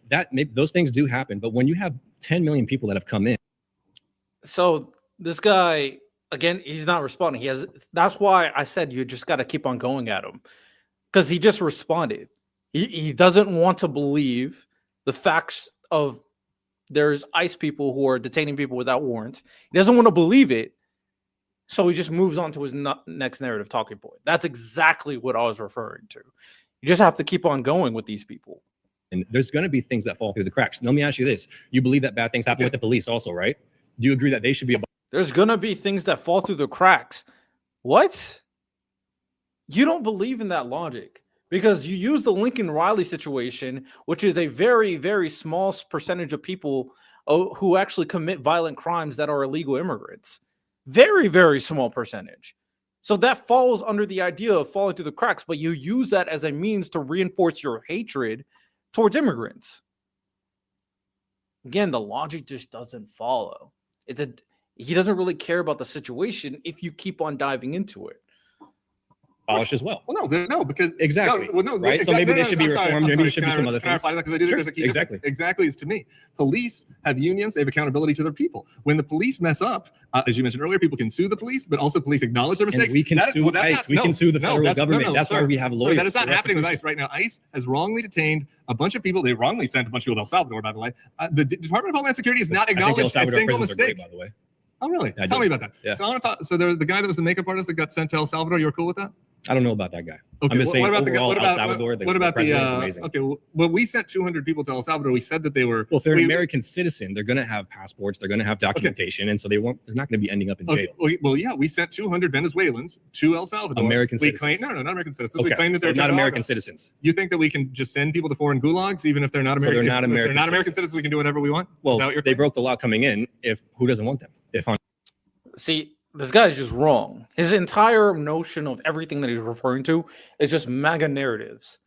Speaker 8: Those things do happen, but when you have 10 million people that have come in.
Speaker 3: So this guy, again, he's not responding. That's why I said you just got to keep on going at him, because he just responded. He doesn't want to believe the facts of there's ICE people who are detaining people without warrants. He doesn't want to believe it. So he just moves on to his next narrative talking point. That's exactly what I was referring to. You just have to keep on going with these people.
Speaker 8: And there's going to be things that fall through the cracks. Let me ask you this. You believe that bad things happen with the police also, right? Do you agree that they should be...
Speaker 3: There's going to be things that fall through the cracks. What? You don't believe in that logic, because you use the Lincoln Riley situation, which is a very, very small percentage of people who actually commit violent crimes that are illegal immigrants. Very, very small percentage. So that falls under the idea of falling through the cracks, but you use that as a means to reinforce your hatred towards immigrants. Again, the logic just doesn't follow. He doesn't really care about the situation if you keep on diving into it.
Speaker 8: Abolished as well.
Speaker 2: Well, no, because
Speaker 8: exactly. Right. So maybe they should be reformed. Maybe there should be some other things.
Speaker 2: Because I do think there's a key difference. Exactly. Is to me, police have unions. They have accountability to their people. When the police mess up, as you mentioned earlier, people can sue the police, but also police acknowledge their mistakes.
Speaker 8: And we can sue ICE. We can sue the federal government. That's why we have lawyers.
Speaker 2: That is not happening with ICE right now. ICE has wrongly detained a bunch of people. They wrongly sent a bunch of people to El Salvador, by the way. The Department of Homeland Security has not acknowledged a single mistake.
Speaker 8: By the way.
Speaker 2: Oh, really? Tell me about that. Yeah. So I want to talk. So the guy that was the makeup artist that got sent to El Salvador. You were cool with that?
Speaker 8: I don't know about that guy.
Speaker 2: Okay,
Speaker 8: I'm just saying overall, El
Speaker 2: Salvador, the president is amazing. Okay, well, we sent 200 people to El Salvador. We said that they were...
Speaker 8: Well, if they're an American citizen, they're going to have passports, they're going to have documentation, and so they're not going to be ending up in jail.
Speaker 2: Well, yeah, we sent 200 Venezuelans to El Salvador.
Speaker 8: American citizens?
Speaker 2: No, not American citizens.
Speaker 8: Okay.
Speaker 2: We claim that they're
Speaker 8: not American citizens.
Speaker 2: You think that we can just send people to foreign gulags, even if they're not American?
Speaker 8: So they're not American.
Speaker 2: If they're not American citizens, we can do whatever we want?
Speaker 8: Well, they broke the law coming in. Who doesn't want them?
Speaker 3: See, this guy is just wrong. His entire notion of everything that he's referring to is just MAGA narratives.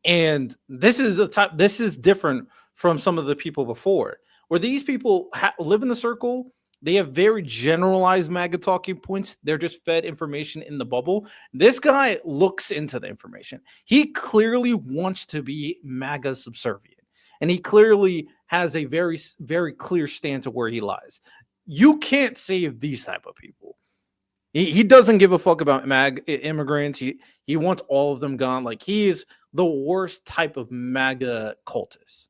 Speaker 3: And this is different from some of the people before, where these people live in the circle. They have very generalized MAGA talking points. They're just fed information in the bubble. This guy looks into the information. He clearly wants to be MAGA subservient. And he clearly has a very, very clear stance of where he lies. You can't save these type of people. He doesn't give a fuck about MAGA immigrants. He wants all of them gone. Like, he is the worst type of MAGA cultist.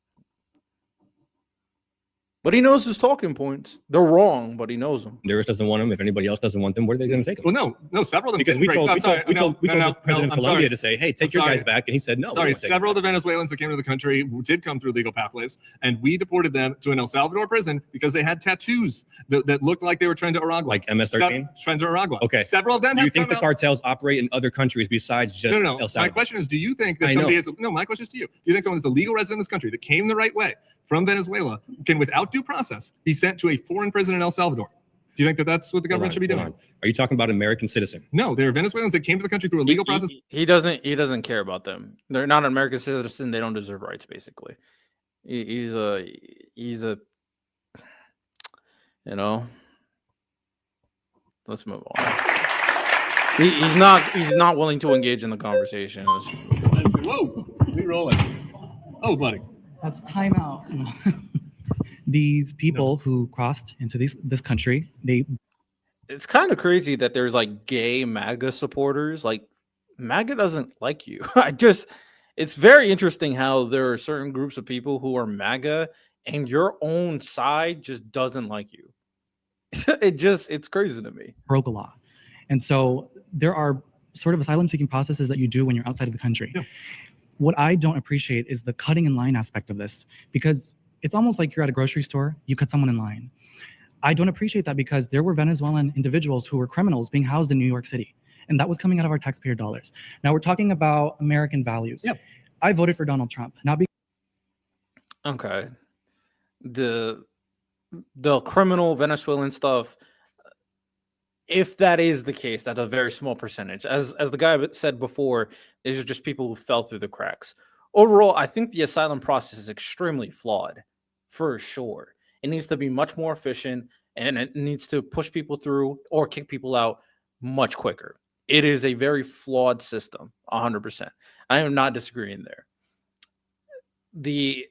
Speaker 3: But he knows his talking points. They're wrong, but he knows them.
Speaker 8: Honduras doesn't want them. If anybody else doesn't want them, where are they going to take them?
Speaker 2: Well, no, several of them.
Speaker 8: Because we told the president of Colombia to say, hey, take your guys back. And he said, no.
Speaker 2: Sorry, several of the Venezuelans that came to the country did come through legal pathways. And we deported them to an El Salvador prison because they had tattoos that looked like they were trying to Aragua.
Speaker 8: Like MS-13?
Speaker 2: Trying to Aragua.
Speaker 8: Okay.
Speaker 2: Several of them.
Speaker 8: Do you think the cartels operate in other countries besides just El Salvador?
Speaker 2: My question is, do you think that somebody is... No, my question is to you. Do you think someone that's a legal resident in this country that came the right way from Venezuela can, without due process, be sent to a foreign prison in El Salvador? Do you think that that's what the government should be doing?
Speaker 8: Are you talking about American citizen?
Speaker 2: No, they're Venezuelans that came to the country through a legal process.
Speaker 3: He doesn't care about them. They're not an American citizen. They don't deserve rights, basically. He's a you know. Let's move on. He's not willing to engage in the conversation.
Speaker 2: Whoa, we rolling. Oh, buddy.
Speaker 9: That's timeout. These people who crossed into this country,
Speaker 3: it's kind of crazy that there's like gay MAGA supporters. Like MAGA doesn't like you. It's very interesting how there are certain groups of people who are MAGA and your own side just doesn't like you. It's crazy to me.
Speaker 9: Broke a law. And so there are sort of asylum seeking processes that you do when you're outside of the country.
Speaker 2: Yeah.
Speaker 9: What I don't appreciate is the cutting in line aspect of this, because it's almost like you're at a grocery store, you cut someone in line. I don't appreciate that because there were Venezuelan individuals who were criminals being housed in New York City, and that was coming out of our taxpayer dollars. Now we're talking about American values.
Speaker 2: Yep.
Speaker 9: I voted for Donald Trump, not because
Speaker 3: okay. The criminal Venezuelan stuff, if that is the case, that's a very small percentage. As the guy said before, these are just people who fell through the cracks. Overall, I think the asylum process is extremely flawed, for sure. It needs to be much more efficient, and it needs to push people through or kick people out much quicker. It is a very flawed system, 100%. I am not disagreeing there.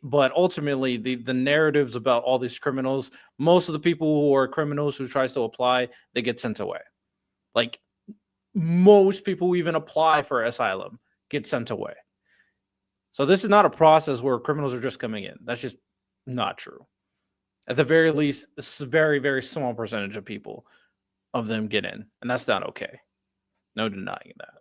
Speaker 3: But ultimately, the narratives about all these criminals, most of the people who are criminals who tries to apply, they get sent away. Like most people who even apply for asylum get sent away. So this is not a process where criminals are just coming in. That's just not true. At the very least, it's a very, very small percentage of people of them get in, and that's not okay. No denying that.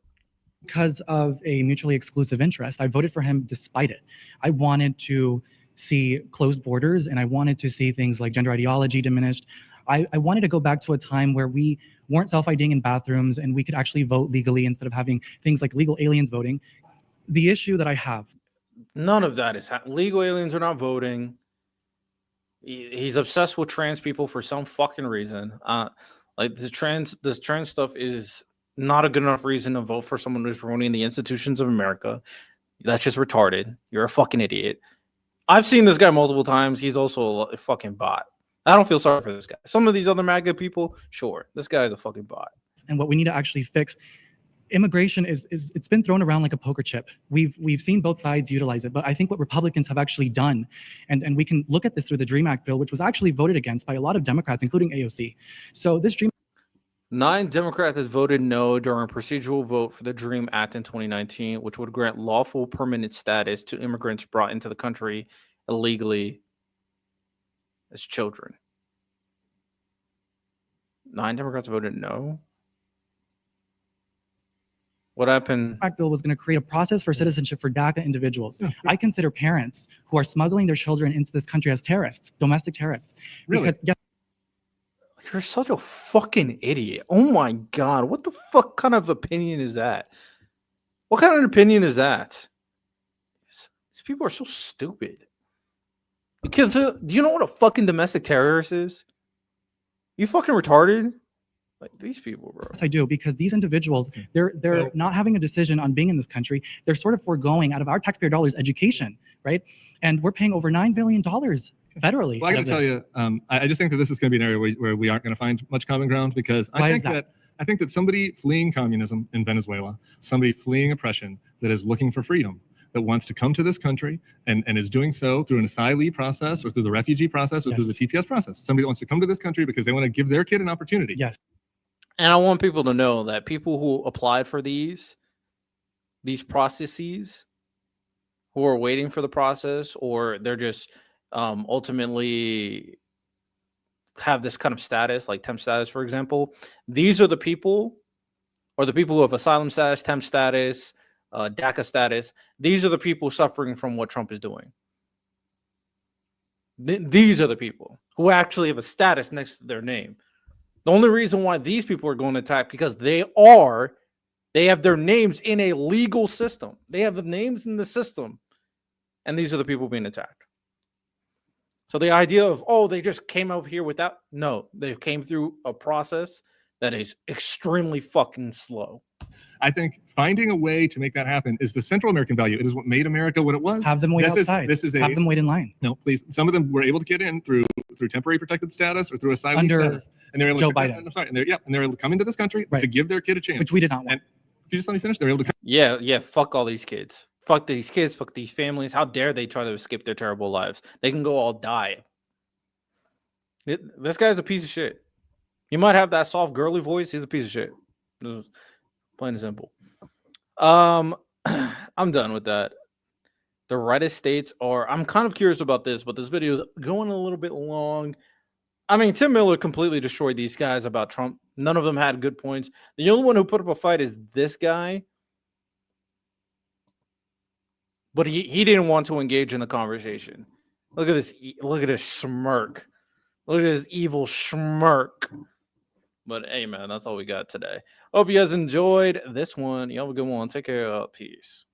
Speaker 9: Because of a mutually exclusive interest, I voted for him despite it. I wanted to see closed borders, and I wanted to see things like gender ideology diminished. I wanted to go back to a time where we weren't self-IDing in bathrooms and we could actually vote legally instead of having things like legal aliens voting. The issue that I have.
Speaker 3: None of that is legal aliens are not voting. He's obsessed with trans people for some fucking reason. Like this trans stuff is not a good enough reason to vote for someone who's ruining the institutions of America. That's just retarded. You're a fucking idiot. I've seen this guy multiple times. He's also a fucking bot. I don't feel sorry for this guy. Some of these other MAGA people, sure. This guy is a fucking bot.
Speaker 9: And what we need to actually fix, immigration is it's been thrown around like a poker chip. We've seen both sides utilize it, but I think what Republicans have actually done, and we can look at this through the DREAM Act bill, which was actually voted against by a lot of Democrats, including AOC. So this DREAM
Speaker 3: 9 Democrats had voted no during a procedural vote for the DREAM Act in 2019, which would grant lawful permanent status to immigrants brought into the country illegally as children. 9 Democrats voted no. What happened?
Speaker 9: Act bill was going to create a process for citizenship for DACA individuals. Yeah. I consider parents who are smuggling their children into this country as terrorists, domestic terrorists.
Speaker 3: Really? Because, you're such a fucking idiot. Oh my God. What the fuck kind of opinion is that? What kind of opinion is that? These people are so stupid. Because do you know what a fucking domestic terrorist is? You fucking retarded? Like these people, bro.
Speaker 9: Yes, I do, because these individuals, they're not having a decision on being in this country. They're sort of foregoing out of our taxpayer dollars education, right? And we're paying over $9 billion federally.
Speaker 2: Well, I got to tell you, I just think that this is going to be an area where we aren't going to find much common ground, because I think that somebody fleeing communism in Venezuela, somebody fleeing oppression that is looking for freedom, that wants to come to this country and is doing so through an asylee process or through the refugee process or through the TPS process. Somebody that wants to come to this country because they want to give their kid an opportunity.
Speaker 9: Yes.
Speaker 3: And I want people to know that people who applied for these processes, who are waiting for the process, or they're just ultimately have this kind of status, like temp status, for example, these are the people, or the people who have asylum status, temp status, DACA status. These are the people suffering from what Trump is doing. These are the people who actually have a status next to their name. The only reason why these people are going to attack, because they have their names in a legal system. They have the names in the system, and these are the people being attacked. So the idea of, oh, they just came over here without, no, they came through a process that is extremely fucking slow.
Speaker 2: I think finding a way to make that happen is the Central American value. It is what made America what it was.
Speaker 9: Have them wait outside. Have them wait in line.
Speaker 2: No, please. Some of them were able to get in through temporary protected status or through asylum
Speaker 9: Under
Speaker 2: status, and they're able
Speaker 9: Joe
Speaker 2: to,
Speaker 9: Biden.
Speaker 2: I'm sorry, and they're able to come into this country to give their kid a chance,
Speaker 9: which we did not want.
Speaker 2: And if you just let me finish, they're able to come.
Speaker 3: Yeah. Fuck all these kids. Fuck these kids. Fuck these families. How dare they try to escape their terrible lives? They can go all die. This guy's a piece of shit. He might have that soft girly voice. He's a piece of shit. Plain and simple. I'm done with that. The reddest states are, I'm kind of curious about this, but this video is going a little bit long. I mean, Tim Miller completely destroyed these guys about Trump. None of them had good points. The only one who put up a fight is this guy. But he didn't want to engage in the conversation. Look at this. Look at this smirk. Look at this evil smirk. But hey, man, that's all we got today. Hope you guys enjoyed this one. You have a good one. Take care. Peace.